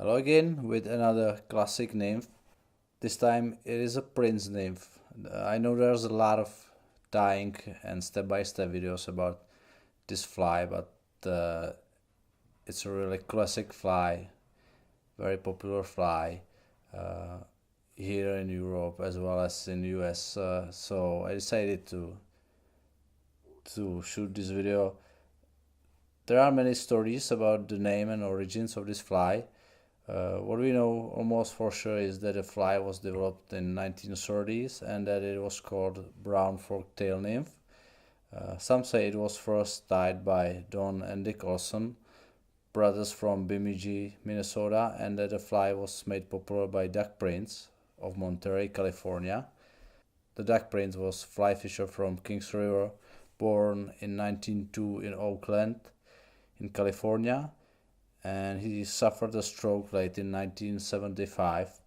Hello again with another classic nymph. This time it is a prince nymph. I know there's a lot of dying and step-by-step videos about this fly, but it's a really classic fly, very popular fly here in Europe as well as in US. So I decided to shoot this video. There are many stories about the name and origins of this fly. What we know almost for sure is that the fly was developed in 1930s and that it was called brown fork-tail nymph. Some say it was first tied by Don and Dick Olson, brothers from Bemidji, Minnesota, and that the fly was made popular by Duck Prince of Monterey, California. The Duck Prince was fly fisher from Kings River, born in 1902 in Oakland, in California, and he suffered a stroke late in 1975.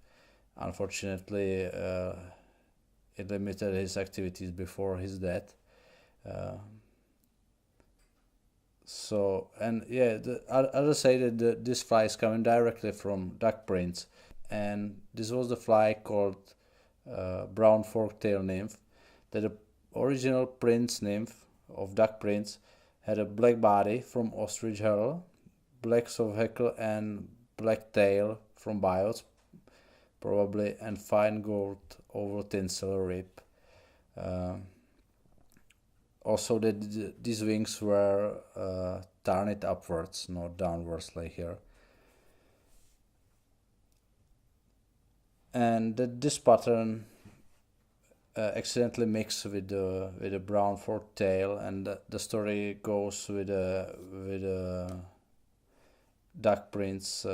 Unfortunately, it limited his activities before his death. The others say that this fly is coming directly from Duck Prince, and this was the fly called brown fork-tail nymph. That the original prince nymph of Duck Prince had a black body from ostrich Herl, black soft hackle and black tail from Biots, probably, and fine gold over tinsel rib. Also, these wings were turned upwards, not downwards like here. And this pattern accidentally mixed with the brown fork tail, and the story goes with a Duck Prince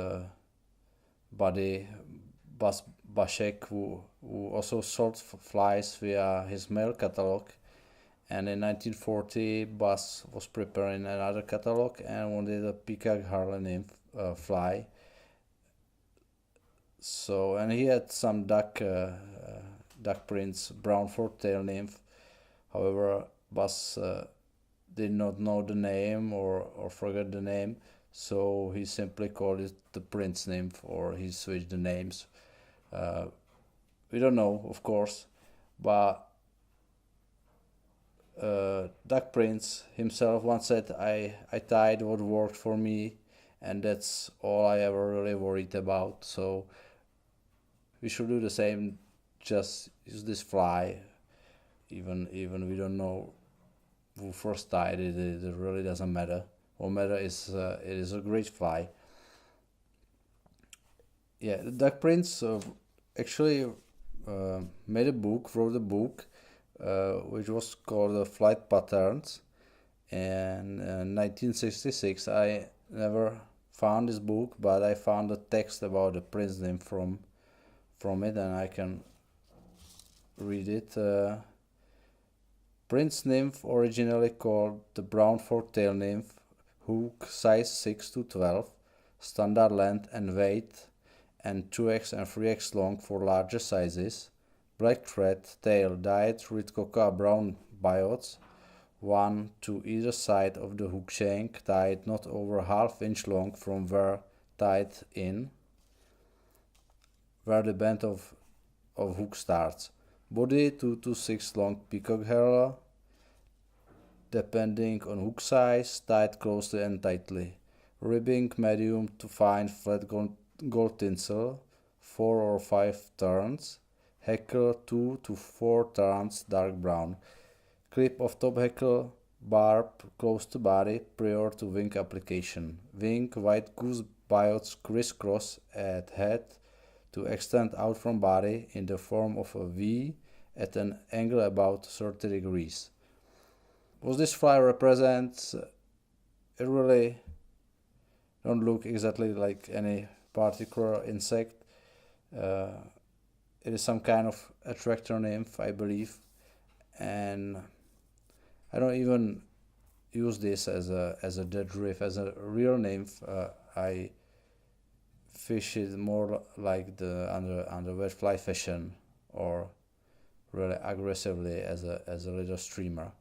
buddy Bas Bashek, who also sold flies via his mail catalog. And in 1940, Bas was preparing another catalog and wanted a Peacock Herl nymph fly. So, and he had some Duck Prince brown fork-tail nymph. However, Bas did not know the name or forgot the name, so he simply called it the Prince nymph, or he switched the names. We don't know, of course, but Duck Prince himself once said, I tied what worked for me, and that's all I ever really worried about. So we should do the same, just use this fly. Even we don't know who first tied it, it really doesn't matter. What matters is it is a great fly. Yeah, the Duck Prince actually wrote a book, which was called Flight Patterns. And in 1966, I never found this book, but I found a text about the prince nymph from it, and I can read it. Prince nymph, originally called the brown fork-tail nymph, hook size 6 to 12, standard length and weight, and 2x and 3x long for larger sizes. Black thread tail dyed with cocoa brown biots, one to either side of the hook shank, tied not over ½ inch long from where tied in, where the bend of hook starts. Body 2 to 6 long peacock hair, depending on hook size, tied closely and tightly. Ribbing medium to fine flat gold tinsel, 4 or 5 turns. Hackle 2 to 4 turns dark brown. Clip of top hackle barb close to body prior to wing application. Wing white goose biots crisscross at head to extend out from body in the form of a V at an angle about 30 degrees. What this fly represents, it really don't look exactly like any particular insect. It is some kind of attractor nymph, I believe, and I don't even use this as a dead reef, as a real nymph. I fish it more like under wet fly fishing, or really aggressively as a little streamer.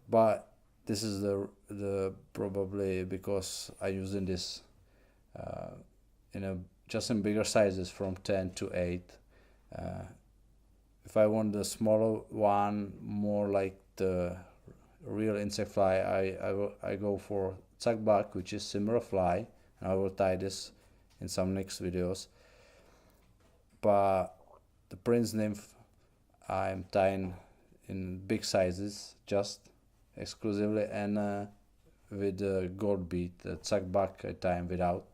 But this is the probably because I using this just in bigger sizes from 10 to 8. If I want the smaller one, more like the real insect fly, I go for Czech buck, which is similar fly, and I will tie this in some next videos. But the Prince Nymph I'm tying in big sizes, just exclusively, and with the gold bead. The Czech buck I tie without.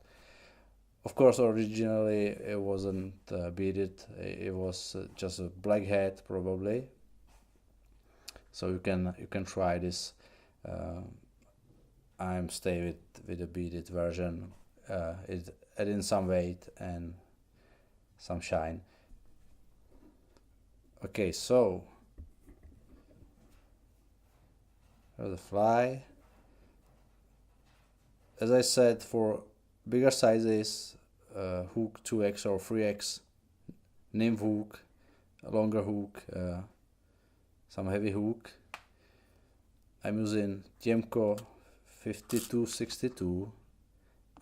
Of course, originally it wasn't beaded, it was just a black head probably. So you can try this. I'm stay with the beaded version. It adding some weight and some shine. Okay, so here's the fly. As I said, for bigger sizes, hook 2x or 3x, nymph hook, a longer hook, some heavy hook. I'm using Tiemco 5262.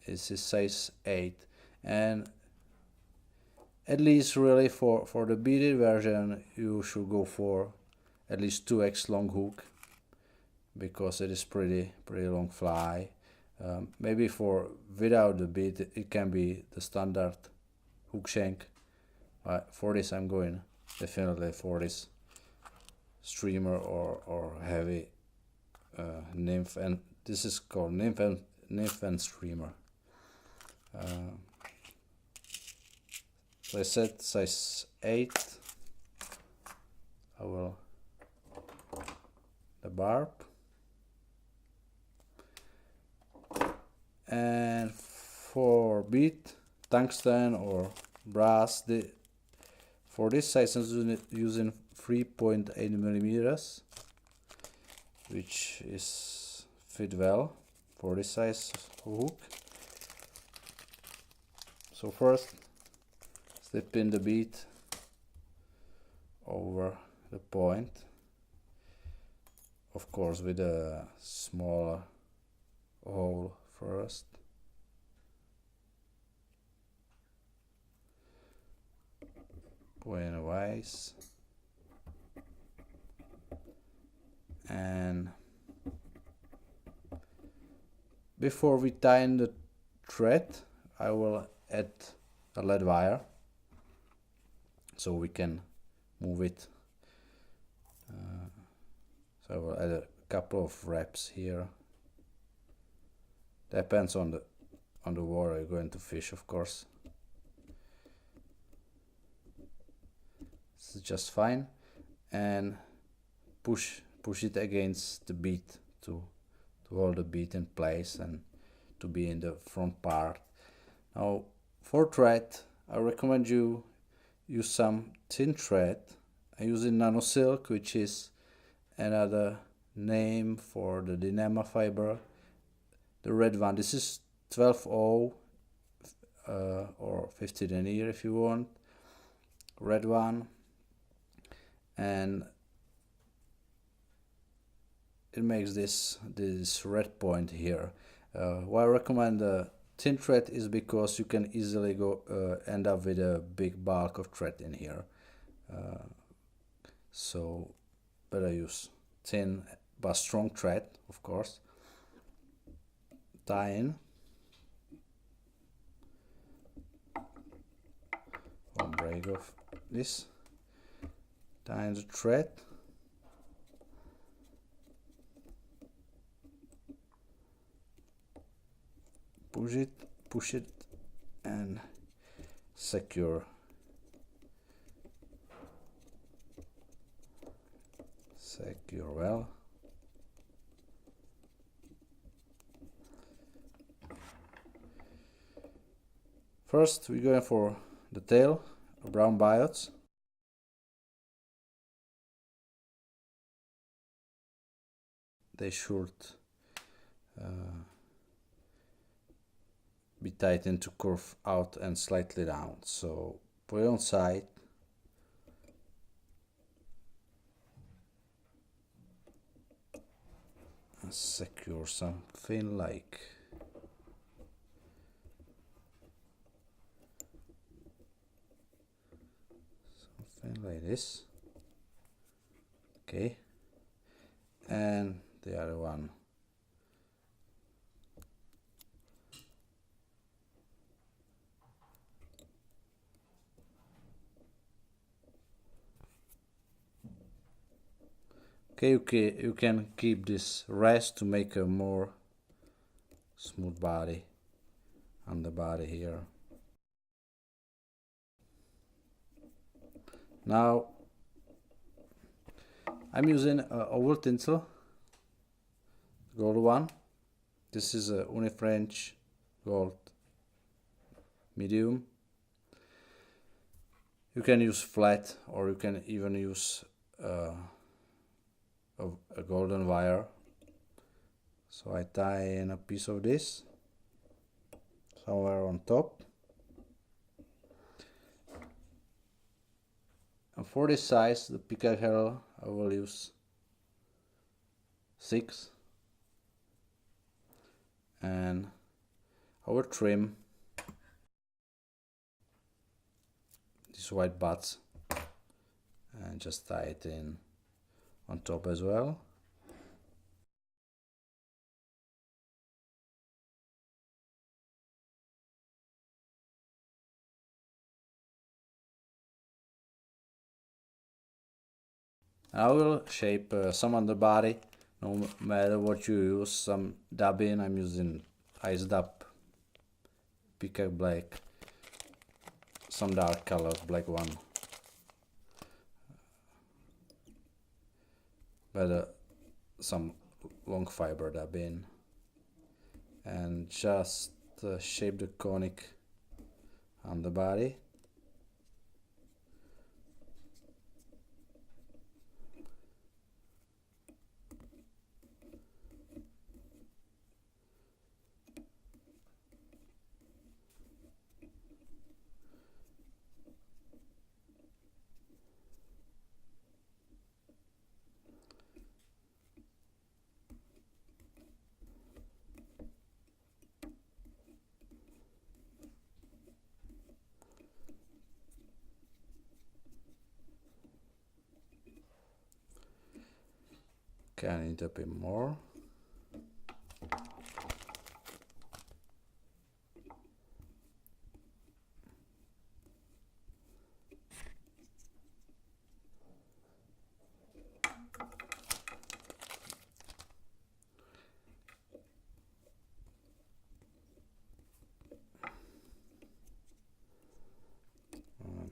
This is size 8, and at least really for the beaded version you should go for at least 2x long hook, because it is pretty long fly. Maybe for without the bead it can be the standard hook shank, but for this I'm going definitely for this streamer or heavy nymph, and this is called nymph and streamer. So I said size 8. I will the barb, and for bead, tungsten or brass, for this size I'm using 3.8 millimeters, which is fit well for this size hook. So first slip in the bead over the point, of course with a smaller hole first. Pointwise, and before we tie in the thread I will add a lead wire so we can move it. So I will add a couple of wraps here. Depends on the water you're going to fish, of course. This is just fine, and push it against the bead to hold the bead in place and to be in the front part. Now for thread I recommend you use some thin thread. I'm using Nano silk, which is another name for the Dynama fiber, the red one. This is 12.0 or 50 denier if you want, red one, and it makes this red point here. Why I recommend the thin thread is because you can easily end up with a big bulk of thread in here. So better use thin but strong thread, of course. Tie in. Or break off this. Tie in the thread. Push it and secure. Secure well. First we're going for the tail, brown biots. They should be tightened to curve out and slightly down. So put it on side. And secure something like something like this. Okay, and the other one. Okay, you can keep this rest to make a more smooth body on the body here. Now I'm using a wool tinsel, gold one. This is a Uni-French gold medium. You can use flat, or you can even use a golden wire. So I tie in a piece of this somewhere on top. And for this size, the Peacock Herl, I will use 6. And I will trim these white butts and just tie it in on top as well. I will shape some on the body, no matter what you use. Some dubbing, I'm using ice dub, Peacock black, some dark color, black one. But some long fiber dubbing, and just shape the conic on the body. Okay, I need a bit more.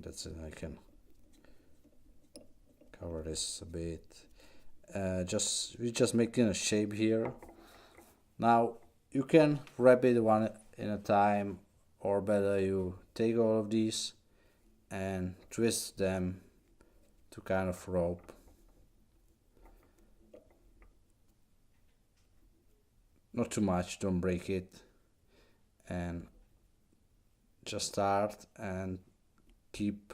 That's it, I can cover this a bit. We're just making a shape here. Now you can wrap it one in a time, or better you take all of these and twist them to kind of rope. Not too much, don't break it, and just start and keep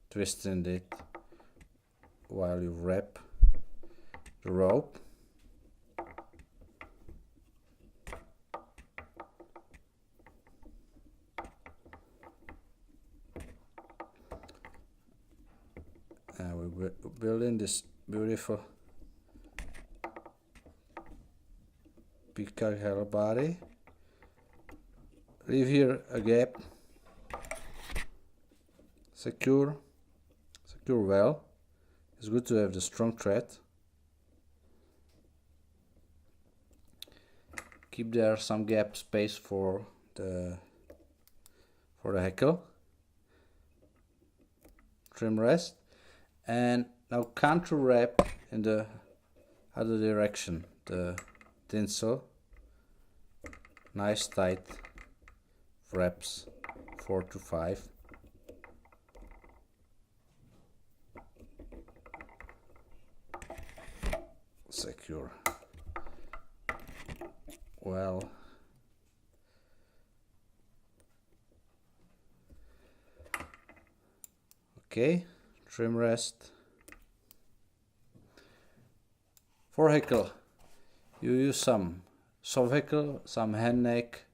twisting it while you wrap the rope. And we're building this beautiful Peacock Herl body. Leave here a gap. Secure well. It's good to have the strong thread. Keep there some gap space for the hackle. Trim rest, and now counter wrap in the other direction the tinsel. Nice tight wraps, 4 to 5. Secure well. Okay, trim rest. For hackle, you use some soft hackle, some hand neck.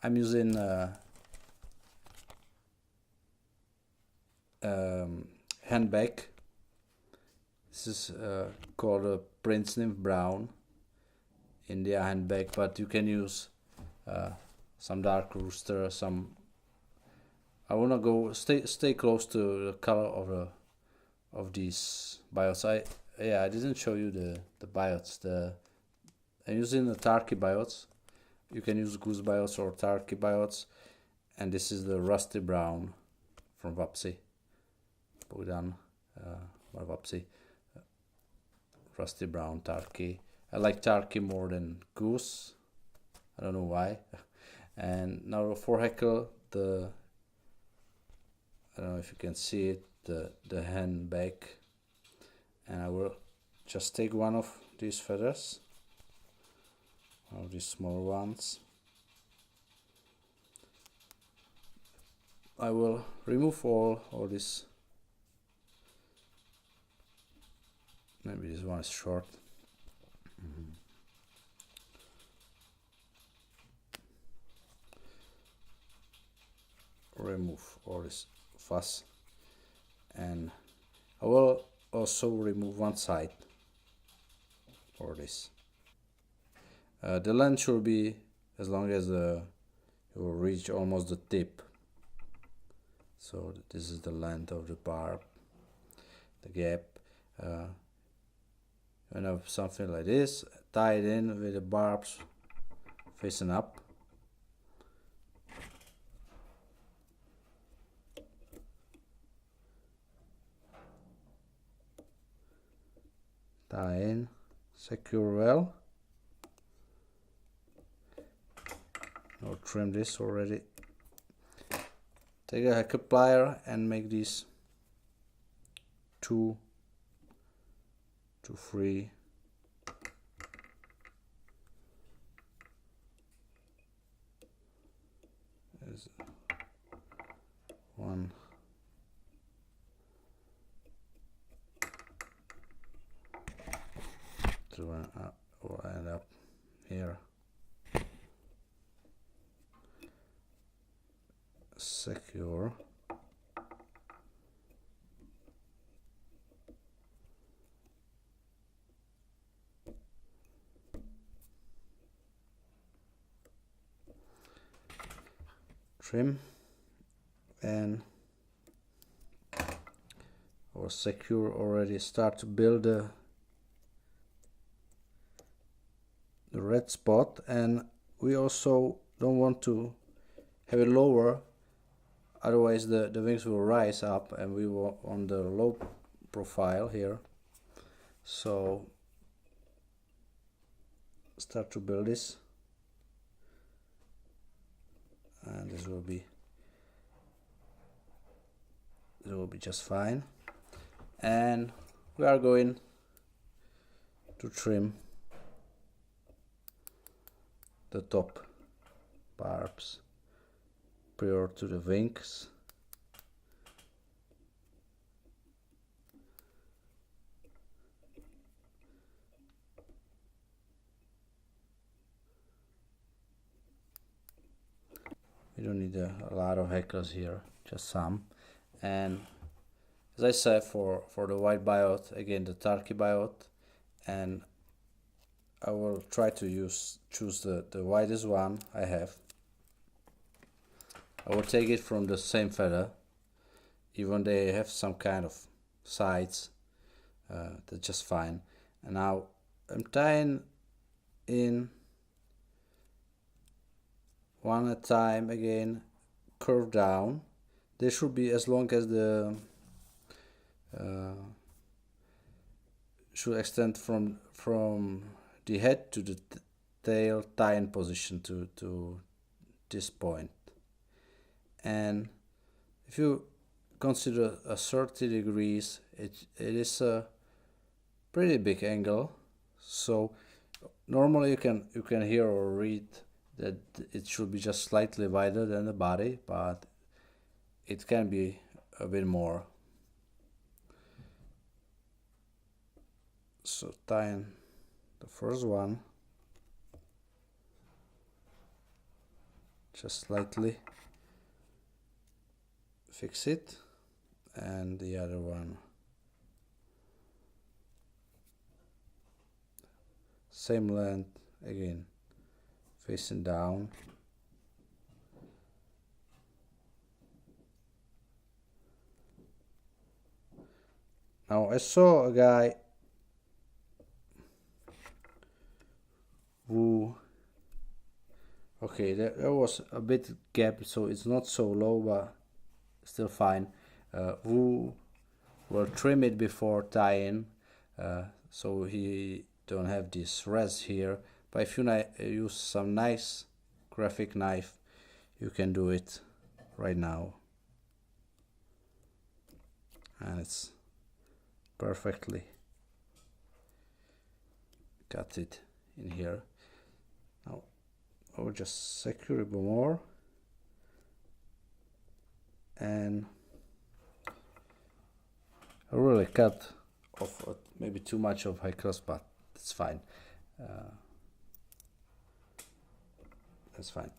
I'm using handbag. This is called a Prince Nymph Brown India handbag, but you can use some dark rooster, some. I wanna go stay close to the color of these biots. I didn't show you the biots. I'm using the turkey biots. You can use goose biots or turkey biots, and this is the rusty brown from Vapsi. Bogdan Vapsi. Rusty brown turkey. I like turkey more than goose. I don't know why. And now for Hackle, I don't know if you can see it, the handbag. And I will just take one of these feathers, one of these small ones. I will remove all this. Maybe this one is short. Remove all this fuss, and I will also remove one side for this. The length should be as long as you will reach almost the tip. So this is the length of the barb, the gap. When I have something like this, tie it in with the barbs facing up. Tie in, secure well. I'll trim this already. Take a hackle plier and make these 2 to 3 is 1 to will end up here. Secure. Trim, and or secure already. Start to build the red spot, and we also don't want to have it lower, otherwise the wings will rise up and we will on the low profile here. So start to build this, and this will be just fine. And we are going to trim the top barbs prior to the wings. We don't need a lot of hackles here, just some. And as I said, for the white biot, again the turkey biot, and I will try to choose the widest one I have. I will take it from the same feather, even they have some kind of sides, that's just fine. And now I'm tying in one at a time, again curve down. They should be as long as the should extend from the head to the tail, tie-in position to this point. And if you consider a 30 degrees, it is a pretty big angle. So normally you can hear or read that it should be just slightly wider than the body, but it can be a bit more. So tying the first one, just slightly fix it, and the other one same length again, facing down. Now I saw a guy who, okay, there was a bit gap, so it's not so low, but still fine, who will trim it before tying, so he don't have this rest here. But if you use some nice graphic knife, you can do it right now, and it's perfectly cut it in here. Now I will just secure it more, and I really cut off maybe too much of Hackles, but it's fine. That's fine.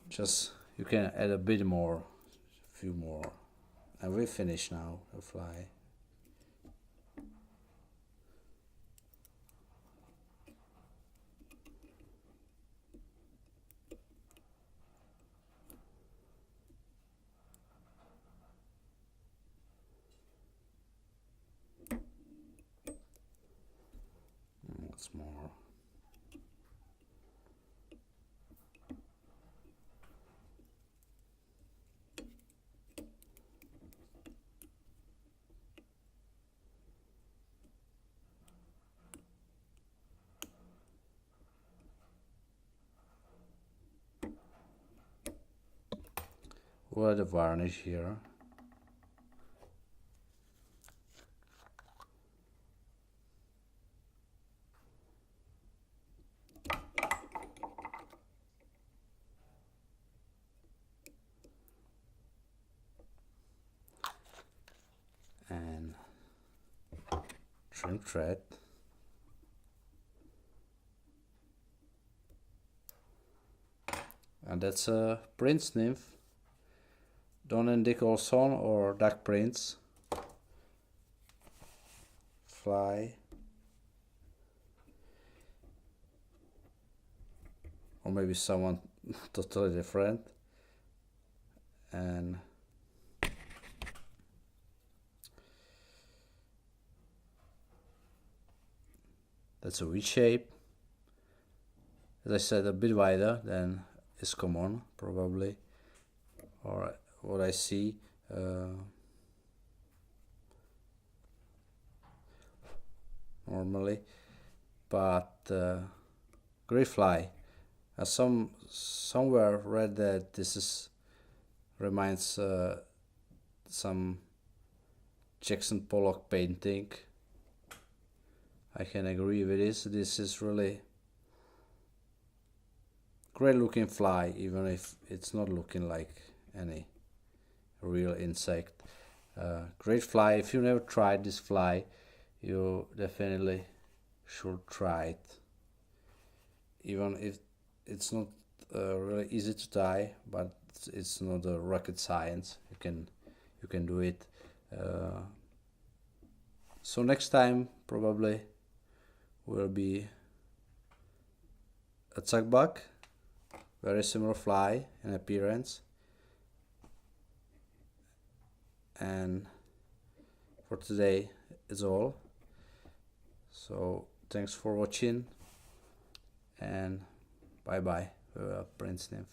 Just you can add a bit more, a few more, and we finish now the fly. What's more? We'll add the varnish here. And trim thread. And that's a Prince Nymph, Don and Dickerson or Duck Prince fly, or maybe someone totally different. And that's a V shape. As I said, a bit wider than is common, probably, or what I see. Normally, but great fly. Somewhere read that this is reminds some Jackson Pollock painting. I can agree with this. This is really great looking fly, even if it's not looking like any real insect. Great fly. If you never tried this fly, you definitely should try it. Even if it's not really easy to tie, but it's not a rocket science. You can do it. So next time probably will be a Czechbuck, very similar fly in appearance. And for today is all. So thanks for watching, and bye bye, Prince Nymph.